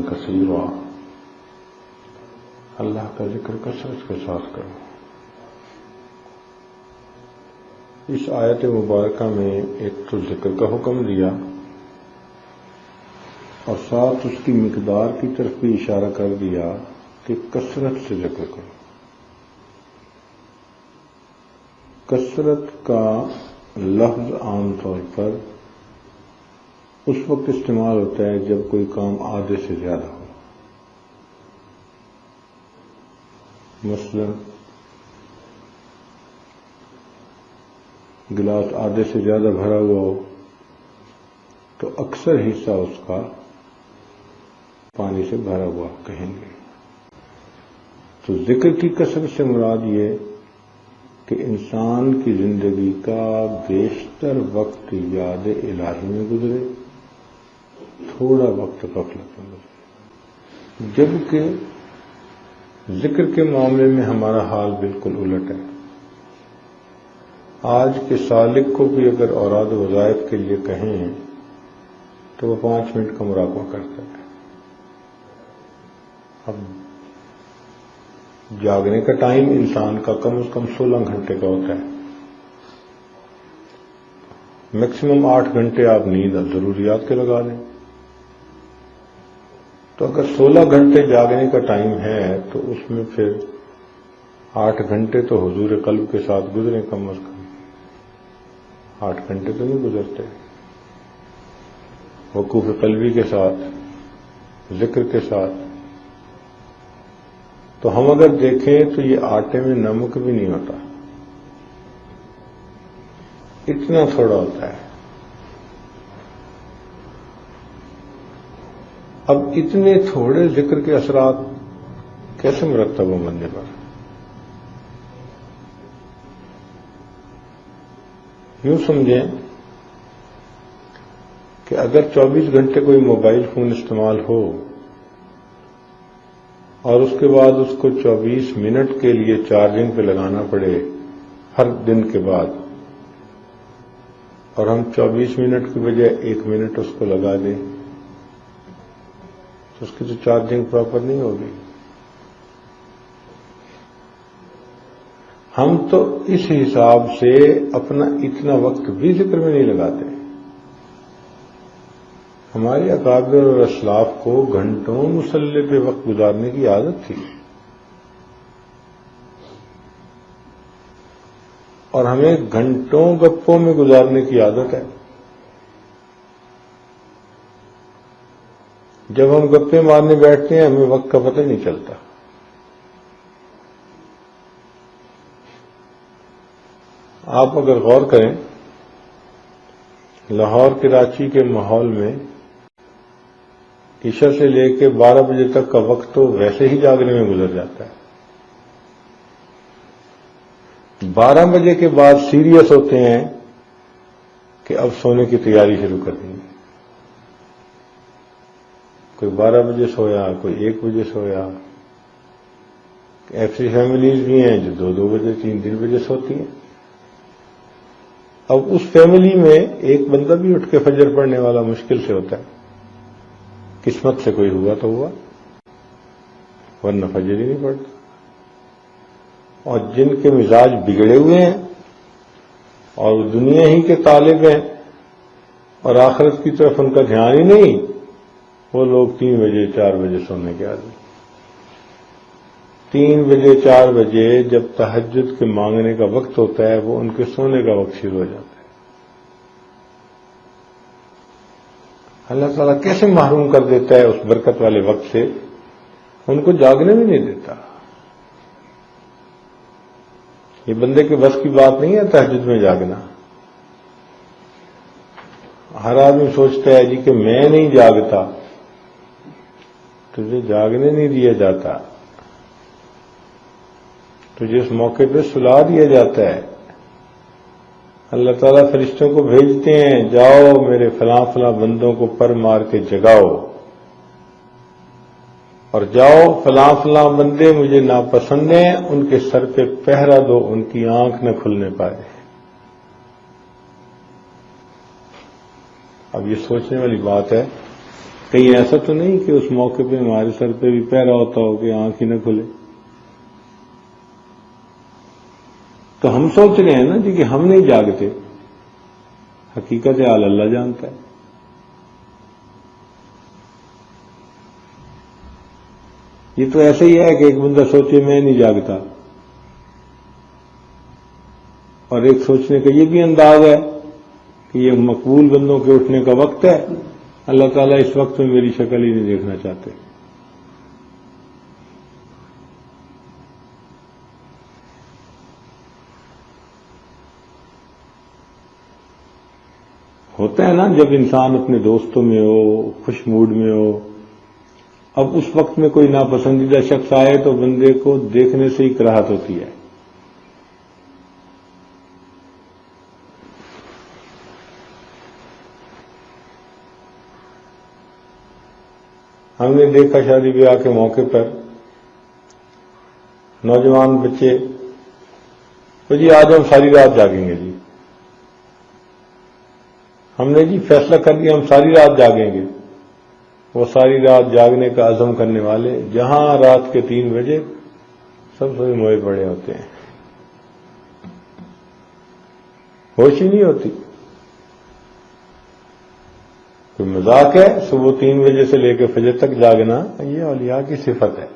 کثیرا، اللہ کا ذکر کثرت کے ساتھ کرو۔ اس آیت مبارکہ میں ایک تو ذکر کا حکم دیا اور ساتھ اس کی مقدار کی طرف بھی اشارہ کر دیا کہ کثرت سے ذکر کرو۔ کثرت کا لفظ عام طور پر اس وقت استعمال ہوتا ہے جب کوئی کام آدھے سے زیادہ ہو۔ مثلا گلاس آدھے سے زیادہ بھرا ہوا ہو تو اکثر حصہ اس کا پانی سے بھرا ہوا کہیں گے۔ تو ذکر کی کثرت سے مراد یہ کہ انسان کی زندگی کا بیشتر وقت یاد الہی میں گزرے، تھوڑا وقت غفلت میں گزرے، جبکہ ذکر کے معاملے میں ہمارا حال بالکل الٹ ہے۔ آج کے سالک کو بھی اگر اوراد و وظائف کے لیے کہیں تو وہ 5 منٹ کا مراقبہ کرتا ہے۔ اب جاگنے کا ٹائم انسان کا کم از کم 16 گھنٹے کا ہوتا ہے۔ میکسیمم 8 گھنٹے آپ نیند ضروریات کے لگا دیں، تو اگر 16 گھنٹے جاگنے کا ٹائم ہے تو اس میں پھر 8 گھنٹے تو حضور قلب کے ساتھ گزریں، کم از کم 8 گھنٹے تو نہیں گزرتے وقوف قلبی کے ساتھ، ذکر کے ساتھ۔ تو ہم اگر دیکھیں تو یہ آٹے میں نمک بھی نہیں ہوتا، اتنا تھوڑا ہوتا ہے۔ اب اتنے تھوڑے ذکر کے اثرات کیسے مرتب ہوں بندے پر؟ یوں سمجھیں کہ اگر 24 گھنٹے کوئی موبائل فون استعمال ہو اور اس کے بعد اس کو 24 منٹ کے لیے چارجنگ پہ لگانا پڑے ہر دن کے بعد، اور ہم 24 منٹ کی بجائے 1 منٹ اس کو لگا دیں تو اس کی تو چارجنگ پراپر نہیں ہوگی۔ ہم تو اس حساب سے اپنا اتنا وقت بھی ذکر میں نہیں لگاتے۔ ہمارے اکابر اور اسلاف کو گھنٹوں مصلی پہ وقت گزارنے کی عادت تھی، اور ہمیں گھنٹوں گپوں میں گزارنے کی عادت ہے۔ جب ہم گپے مارنے بیٹھتے ہیں ہمیں وقت کا پتہ نہیں چلتا۔ آپ اگر غور کریں، لاہور کراچی کے ماحول میں عشاء سے لے کے 12 بجے تک کا وقت تو ویسے ہی جاگنے میں گزر جاتا ہے۔ 12 بجے کے بعد سیریس ہوتے ہیں کہ اب سونے کی تیاری شروع کر دیں گے۔ کوئی 12 بجے سویا، کوئی 1 بجے سویا۔ ایسی فیملیز بھی ہیں جو 2 بجے 3 بجے سوتی ہیں۔ اب اس فیملی میں ایک بندہ بھی اٹھ کے فجر پڑھنے والا مشکل سے ہوتا ہے، قسمت سے کوئی ہوا تو ہوا، ورنہ فجر ہی نہیں پڑتا۔ اور جن کے مزاج بگڑے ہوئے ہیں اور دنیا ہی کے طالب ہیں اور آخرت کی طرف ان کا دھیان ہی نہیں، وہ لوگ 3 بجے 4 بجے سونے کے عادی۔ 3 بجے 4 بجے جب تہجد کے مانگنے کا وقت ہوتا ہے وہ ان کے سونے کا وقت شروع ہو جاتا ہے۔ اللہ تعالیٰ کیسے محروم کر دیتا ہے اس برکت والے وقت سے، ان کو جاگنے بھی نہیں دیتا۔ یہ بندے کے بس کی بات نہیں ہے تہجد میں جاگنا۔ ہر آدمی سوچتا ہے جی کہ میں نہیں جاگتا، تجھے جاگنے نہیں دیا جاتا، تجھے اس موقع پہ سلا دیا جاتا ہے۔ اللہ تعالیٰ فرشتوں کو بھیجتے ہیں، جاؤ میرے فلاں فلاں بندوں کو پر مار کے جگاؤ، اور جاؤ فلاں فلاں بندے مجھے ناپسند ہیں، ان کے سر پہ پہرا دو، ان کی آنکھ نہ کھلنے پائے۔ اب یہ سوچنے والی بات ہے کہیں ایسا تو نہیں کہ اس موقع پہ ہمارے سر پہ بھی پہرا ہوتا ہو کہ آنکھ ہی نہ کھلے؟ تو ہم سوچ رہے ہیں نا جی کہ ہم نہیں جاگتے، حقیقت حال اللہ جانتا ہے۔ یہ تو ایسے ہی ہے کہ ایک بندہ سوچے میں نہیں جاگتا، اور ایک سوچنے کا یہ بھی انداز ہے کہ یہ مقبول بندوں کے اٹھنے کا وقت ہے، اللہ تعالیٰ اس وقت میں میری شکل ہی نہیں دیکھنا چاہتے۔ ہوتا ہے نا جب انسان اپنے دوستوں میں ہو، خوش موڈ میں ہو، اب اس وقت میں کوئی ناپسندیدہ شخص آئے تو بندے کو دیکھنے سے ہی کراہت ہوتی ہے۔ ہم نے دیکھا شادی بیاہ کے موقع پر نوجوان بچے، تو جی آج ہم ساری رات جاگیں گے جی، ہم نے جی فیصلہ کر دیا ہم ساری رات جاگیں گے۔ وہ ساری رات جاگنے کا عزم کرنے والے جہاں رات کے 3 بجے سب سوئے موئے پڑے ہوتے ہیں، ہوش ہی نہیں ہوتی۔ کوئی مذاق ہے؟ صبح 3 بجے سے لے کے فجر تک جاگنا یہ اولیاء کی صفت ہے۔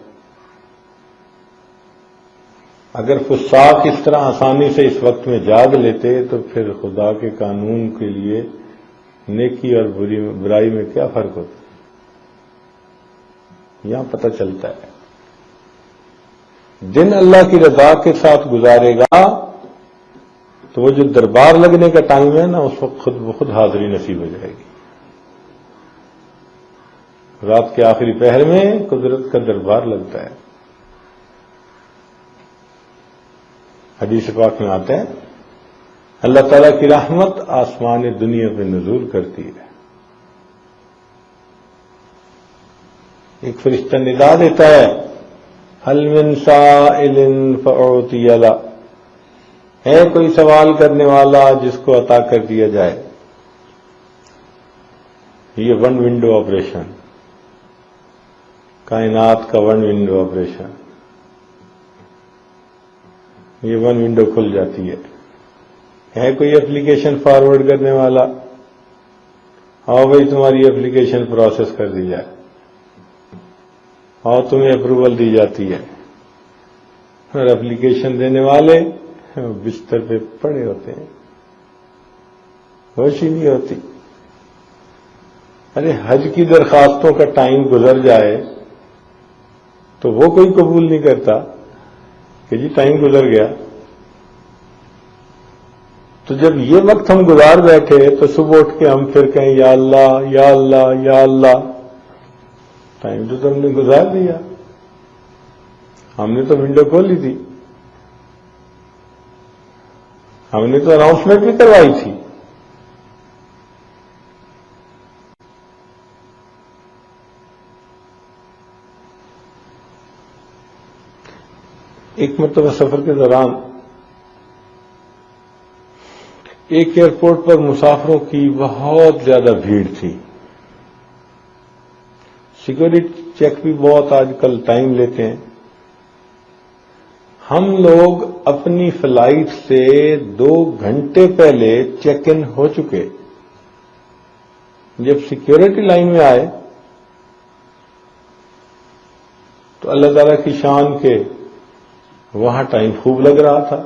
اگر فساق اس طرح آسانی سے اس وقت میں جاگ لیتے تو پھر خدا کے قانون کے لیے نیکی اور برائی میں کیا فرق ہوتا؟ یہاں پتہ چلتا ہے دن اللہ کی رضا کے ساتھ گزارے گا تو وہ جو دربار لگنے کا ٹائم ہے نا، اس وقت خود بخود حاضری نصیب ہو جائے گی۔ رات کے آخری پہر میں قدرت کا دربار لگتا ہے۔ حدیث پاک میں آتا ہے اللہ تعالیٰ کی رحمت آسمان دنیا پہ نزول کرتی ہے۔ ایک فرشتہ ندا دیتا ہے هل من سائل فأعطي له، ہے کوئی سوال کرنے والا جس کو عطا کر دیا جائے۔ یہ 1 ونڈو آپریشن، کائنات کا 1 ونڈو آپریشن، یہ 1 ونڈو کھل جاتی ہے کوئی اپلیکیشن فارورڈ کرنے والا؟ آؤ بھائی تمہاری اپلیکیشن پروسیس کر دی جائے، اور تمہیں اپروول دی جاتی ہے، اور اپلیکیشن دینے والے بستر پہ پڑے ہوتے ہیں، ہوش ہی نہیں ہوتی۔ ارے حج کی درخواستوں کا ٹائم گزر جائے تو وہ کوئی قبول نہیں کرتا کہ جی ٹائم گزر گیا۔ تو جب یہ وقت ہم گزار بیٹھے تو صبح اٹھ کے ہم پھر کہیں یا اللہ یا اللہ یا اللہ، ٹائم تو ہم نے گزار دیا، ہم نے تو ونڈو کھولی تھی، ہم نے تو اناؤنسمنٹ بھی کروائی تھی۔ ایک مرتبہ سفر کے دوران ایک ایئرپورٹ پر مسافروں کی بہت زیادہ بھیڑ تھی، سیکورٹی چیک بھی بہت آج کل ٹائم لیتے ہیں۔ ہم لوگ اپنی فلائٹ سے 2 گھنٹے پہلے چیک ان ہو چکے، جب سیکورٹی لائن میں آئے تو اللہ تعالیٰ کی شان کے وہاں ٹائم خوب لگ رہا تھا۔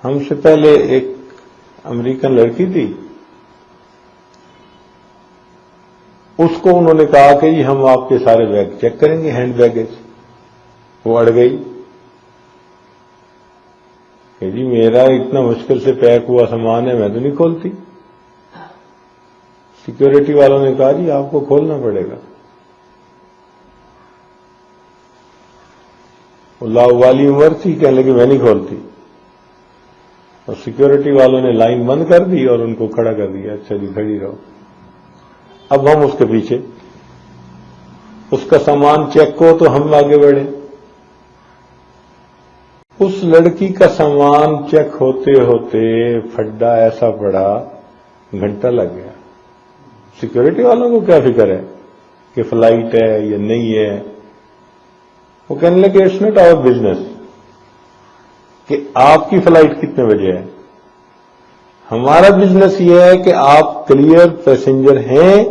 ہم سے پہلے ایک امریکن لڑکی تھی، اس کو انہوں نے کہا کہ جی ہم آپ کے سارے بیگ چیک کریں گے، ہینڈ بیگیج۔ وہ اڑ گئی کہ جی میرا اتنا مشکل سے پیک ہوا سامان ہے میں تو نہیں کھولتی۔ سیکورٹی والوں نے کہا جی آپ کو کھولنا پڑے گا۔ وہ لاوالی عمر تھی، کہنے لگی میں نہیں کھولتی، اور سیکورٹی والوں نے لائن بند کر دی اور ان کو کھڑا کر دیا، اچھا جی کھڑی رہو۔ اب ہم اس کے پیچھے، اس کا سامان چیک ہو تو ہم آگے بڑھے۔ اس لڑکی کا سامان چیک ہوتے ہوتے پھڈا ایسا پڑا، گھنٹہ لگ گیا۔ سیکورٹی والوں کو کیا فکر ہے کہ فلائٹ ہے یا نہیں ہے؟ وہ کہنے لگے اٹس ناٹ آور بزنس کہ آپ کی فلائٹ کتنے بجے ہے. ہمارا بزنس یہ ہے کہ آپ کلیئر پیسنجر ہیں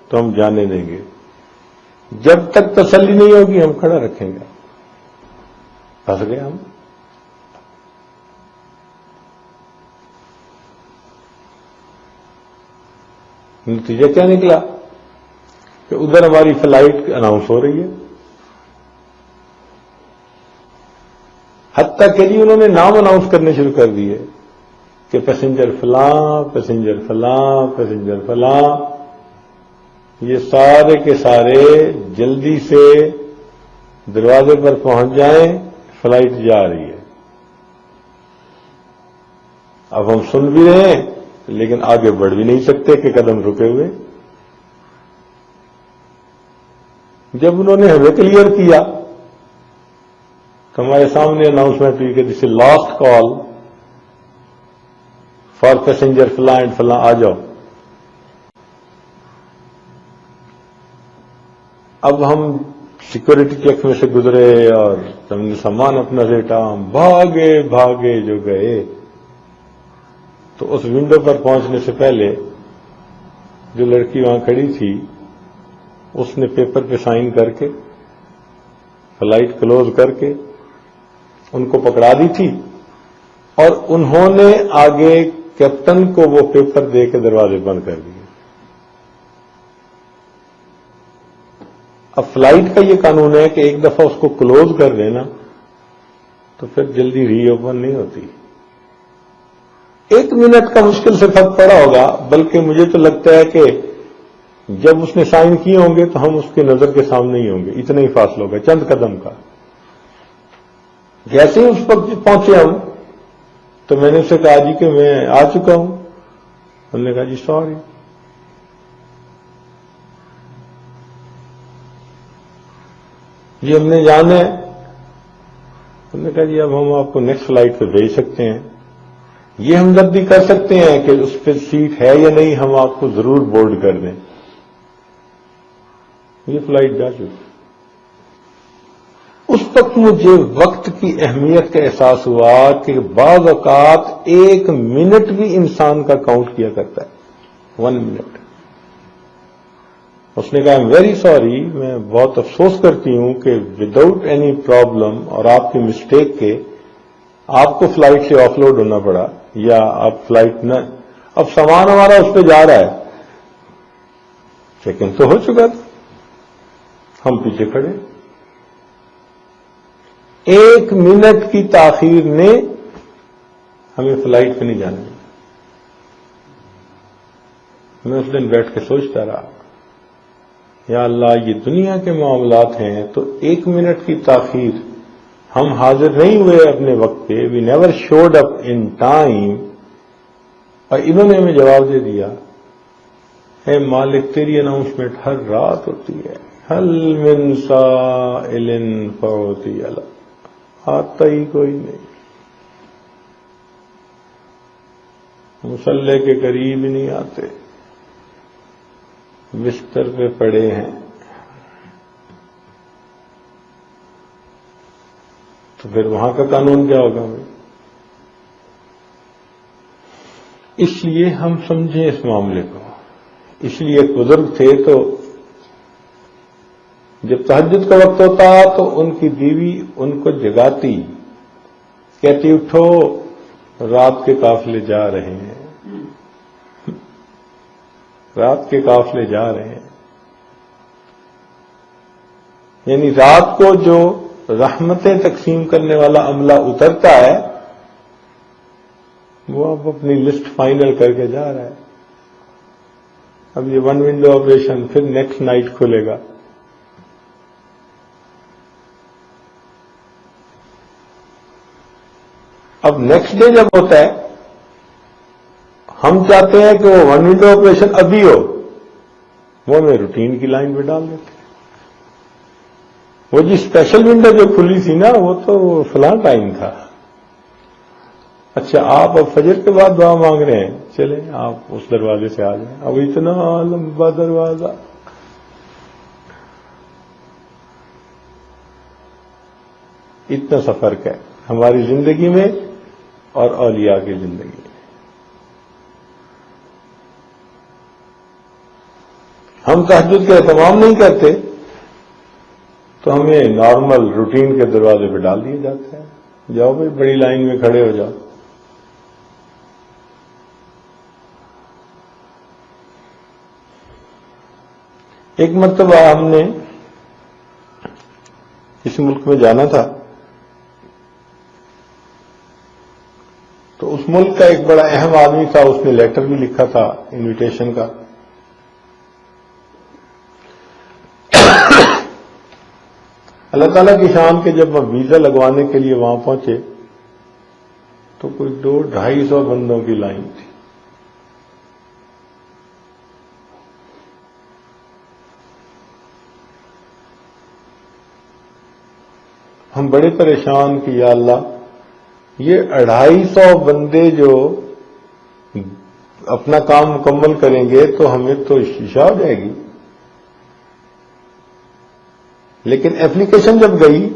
تو ہم جانے دیں گے، جب تک تسلی نہیں ہوگی ہم کھڑا رکھیں گے. پھنس گئے ہم. نتیجہ کیا نکلا کہ ادھر ہماری فلائٹ اناؤنس ہو رہی ہے، حتیٰ کہ جی انہوں نے نام اناؤنس کرنے شروع کر دیے کہ پیسنجر فلاں، پیسنجر فلاں، پیسنجر فلاں. یہ سارے کے سارے جلدی سے دروازے پر پہنچ جائیں، فلائٹ جا رہی ہے. اب ہم سن بھی رہے ہیں لیکن آگے بڑھ بھی نہیں سکتے کہ قدم رکے ہوئے. جب انہوں نے ہمیں کلیئر کیا تو ہمارے سامنے اناؤنسمنٹ ہوئی کہ دس از لاسٹ کال فار پیسنجر فلاں اینڈ فلاں، آ جاؤ. اب ہم سیکورٹی چیک میں سے گزرے اور ہم نے سامان اپنا ریٹا، ہم بھاگے بھاگے جو گئے تو اس ونڈو پر پہنچنے سے پہلے جو لڑکی وہاں کھڑی تھی اس نے پیپر پہ سائن کر کے فلائٹ کلوز کر کے ان کو پکڑا دی تھی، اور انہوں نے آگے کیپٹن کو وہ پیپر دے کے دروازے بند کر دیے. اب فلائٹ کا یہ قانون ہے کہ ایک دفعہ اس کو کلوز کر دینا تو پھر جلدی ری اوپن نہیں ہوتی. 1 منٹ کا مشکل سے فرق پڑا ہوگا، بلکہ مجھے تو لگتا ہے کہ جب اس نے سائن کیے ہوں گے تو ہم اس کی نظر کے سامنے ہی ہوں گے. اتنا ہی فاصلہ ہوگا، چند قدم کا. جیسے ہی اس پر پہنچے ہم تو میں نے اسے کہا جی کہ میں آ چکا ہوں. انہوں نے کہا جی سوری. جی ہم نے جانا ہے. انہوں نے کہا جی اب ہم آپ کو نیکسٹ فلائٹ پہ بھیج سکتے ہیں. یہ ہمدردی کر سکتے ہیں کہ اس پہ سیٹ ہے یا نہیں، ہم آپ کو ضرور بورڈ کر دیں. یہ فلائٹ جا چکی. اس وقت مجھے وقت کی اہمیت کا احساس ہوا کہ بعض اوقات 1 منٹ بھی انسان کا کاؤنٹ کیا کرتا ہے. 1 منٹ. اس نے کہا ایم ویری سوری، میں بہت افسوس کرتی ہوں کہ وداؤٹ اینی پرابلم اور آپ کی مسٹیک کے آپ کو فلائٹ سے آف لوڈ ہونا پڑا، یا آپ فلائٹ نہ، اب سامان ہمارا اس پہ جا رہا ہے. چیک ان تو ہو چکا تھا، ہم پیچھے کھڑے. 1 منٹ کی تاخیر نے ہمیں فلائٹ پہ نہیں جانے دیا. میں اس دن بیٹھ کے سوچتا رہا، یا اللہ یہ دنیا کے معاملات ہیں تو 1 منٹ کی تاخیر، ہم حاضر نہیں ہوئے اپنے وقت پہ، we never showed up in time, اور انہوں نے ہمیں جواب دے دیا اے مالک تیری اناؤنسمنٹ ہر رات ہوتی ہے، حل من سائل فاعطی علی، آتا ہی کوئی نہیں. مصلی کے قریب ہی نہیں آتے، بستر پہ پڑے ہیں. تو پھر وہاں کا قانون کیا ہوگا؟ اس لیے ہم سمجھیں اس معاملے کو. اس لیے ایک بزرگ تھے تو جب تہجد کا وقت ہوتا تو ان کی بیوی ان کو جگاتی، کہتی اٹھو رات کے قافلے جا رہے ہیں، رات کے قافلے جا رہے ہیں. یعنی رات کو جو رحمتیں تقسیم کرنے والا عملہ اترتا ہے وہ اب اپنی لسٹ فائنل کر کے جا رہا ہے. اب یہ 1 ونڈو آپریشن پھر نیکسٹ نائٹ کھلے گا. اب نیکسٹ ڈے جب ہوتا ہے ہم چاہتے ہیں کہ وہ 1 ونڈو آپریشن ابھی ہو، وہ ہمیں روٹین کی لائن پہ ڈال دیتے ہیں. وہ جی اسپیشل ونڈو جو کھلی تھی نا وہ تو فلاں ٹائم تھا، اچھا آپ اب فجر کے بعد دعا مانگ رہے ہیں، چلیں آپ اس دروازے سے آ جائیں، اب اتنا لمبا دروازہ، اتنا سا فرق ہے ہماری زندگی میں اور اولیاء کی زندگی میں۔ ہم تہجد کا اہتمام نہیں کرتے تو ہمیں نارمل روٹین کے دروازے پہ ڈال دیے جاتے ہیں، جاؤ بھائی بڑی لائن میں کھڑے ہو جاؤ۔ ایک مرتبہ ہم نے اس ملک میں جانا تھا، تو اس ملک کا ایک بڑا اہم آدمی تھا، اس نے لیٹر بھی لکھا تھا انویٹیشن کا۔ اللہ تعالیٰ کی شان کے جب ہم ویزا لگوانے کے لیے وہاں پہنچے تو کوئی 200-250 بندوں کی لائن تھی۔ ہم بڑے پریشان کہ یا اللہ، یہ 250 بندے جو اپنا کام مکمل کریں گے تو ہمیں تو شیشہ ہو جائے گی۔ لیکن ایپلیکیشن جب گئی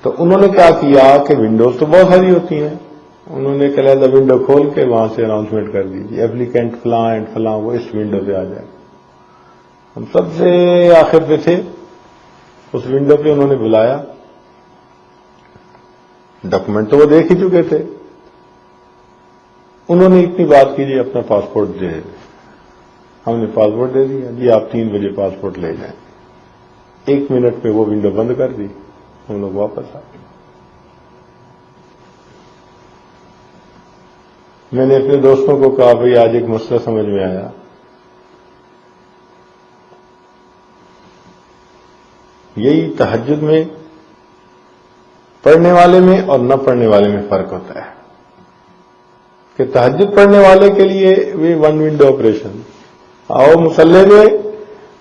تو انہوں نے کیا کیا کہ ونڈوز تو بہت ساری ہوتی ہیں، انہوں نے کہ علیحدہ ونڈو کھول کے وہاں سے اناؤنسمنٹ کر دیجیے ایپلیکینٹ فلاں اینڈ فلاں وہ اس ونڈو پہ آ جائے۔ ہم سب سے آخر پہ تھے، اس ونڈو پہ انہوں نے بلایا، ڈاکومنٹ تو وہ دیکھ ہی چکے تھے، انہوں نے اتنی بات کی جی اپنا پاسپورٹ دے دیں۔ ہم نے پاسپورٹ دے دیا، جی آپ 3 بجے پاسپورٹ لے جائیں۔ 1 منٹ پہ وہ ونڈو بند کر دی، ہم لوگ واپس آ گئے۔ میں نے اپنے دوستوں کو کہا بھائی آج ایک مسئلہ سمجھ میں آیا، یہی تہجد میں پڑھنے والے میں اور نہ پڑھنے والے میں فرق ہوتا ہے کہ تہجد پڑھنے والے کے لیے وہ 1 ونڈو آپریشن، آؤ مصلی میں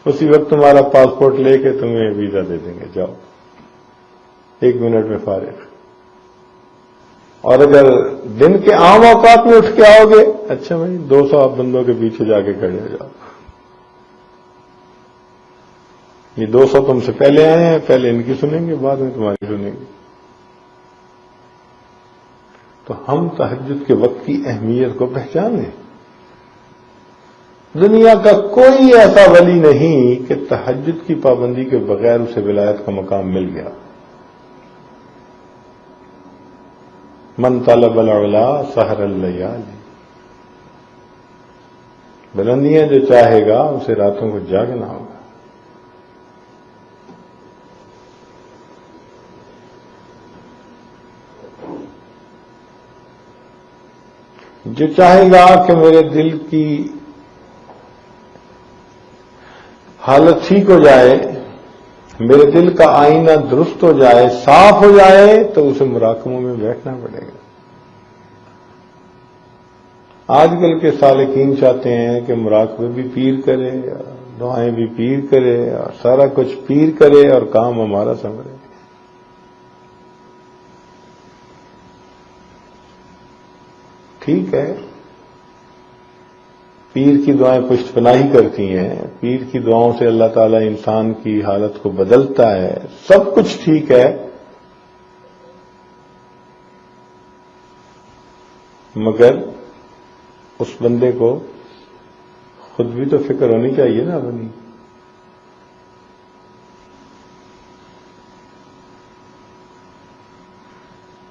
اسی وقت تمہارا پاسپورٹ لے کے تمہیں ویزا دے دیں گے، جاؤ 1 منٹ میں فارغ۔ اور اگر دن کے عام اوقات میں اٹھ کے آؤ گے، اچھا بھائی 200 بندوں کے پیچھے جا کے کھڑے ہو جاؤ، یہ 200 تم سے پہلے آئے ہیں، پہلے ان کی سنیں گے بعد میں تمہاری سنیں گے۔ تو ہم تہجد کے وقت کی اہمیت کو پہچانیں۔ دنیا کا کوئی ایسا ولی نہیں کہ تہجد کی پابندی کے بغیر اسے ولایت کا مقام مل گیا۔ من طلب العلا سحر اللیالی، بلندیاں جو چاہے گا اسے راتوں کو جاگنا ہوگا۔ جو چاہے گا کہ میرے دل کی حالت ٹھیک ہو جائے، میرے دل کا آئینہ درست ہو جائے، صاف ہو جائے، تو اسے مراقبوں میں بیٹھنا پڑے گا۔ آج کل کے سالکین چاہتے ہیں کہ مراقبے بھی پیر کرے، دعائیں بھی پیر کرے، اور سارا کچھ پیر کرے اور کام ہمارا سنبھلے۔ ٹھیک ہے، پیر کی دعائیں پشت پناہی کرتی ہیں، پیر کی دعاؤں سے اللہ تعالیٰ انسان کی حالت کو بدلتا ہے، سب کچھ ٹھیک ہے، مگر اس بندے کو خود بھی تو فکر ہونی چاہیے نا اپنی۔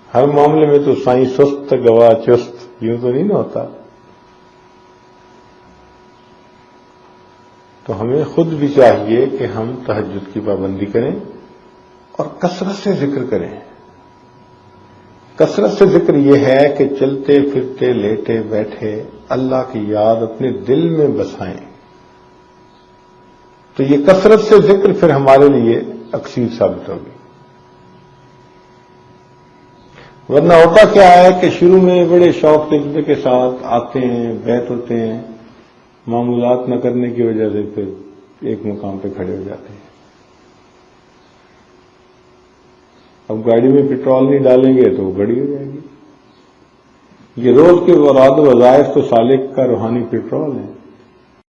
ہر معاملے میں تو سائیں سست گواہ چست، یوں تو نہیں نا ہوتا۔ تو ہمیں خود بھی چاہیے کہ ہم تہجد کی پابندی کریں اور کثرت سے ذکر کریں۔ کثرت سے ذکر یہ ہے کہ چلتے پھرتے لیٹے بیٹھے اللہ کی یاد اپنے دل میں بسائیں، تو یہ کثرت سے ذکر پھر ہمارے لیے اکثیر ثابت ہوگی۔ ورنہ ہوتا کیا ہے کہ شروع میں بڑے شوق جذبے کے ساتھ آتے ہیں، بیٹھ ہوتے ہیں، معمولات نہ کرنے کی وجہ سے پھر ایک مقام پہ کھڑے ہو جاتے ہیں۔ اب گاڑی میں پٹرول نہیں ڈالیں گے تو وہ گڑی ہو جائے گی۔ یہ روز کے وراد و وظائف تو سالک کا روحانی پیٹرول ہے.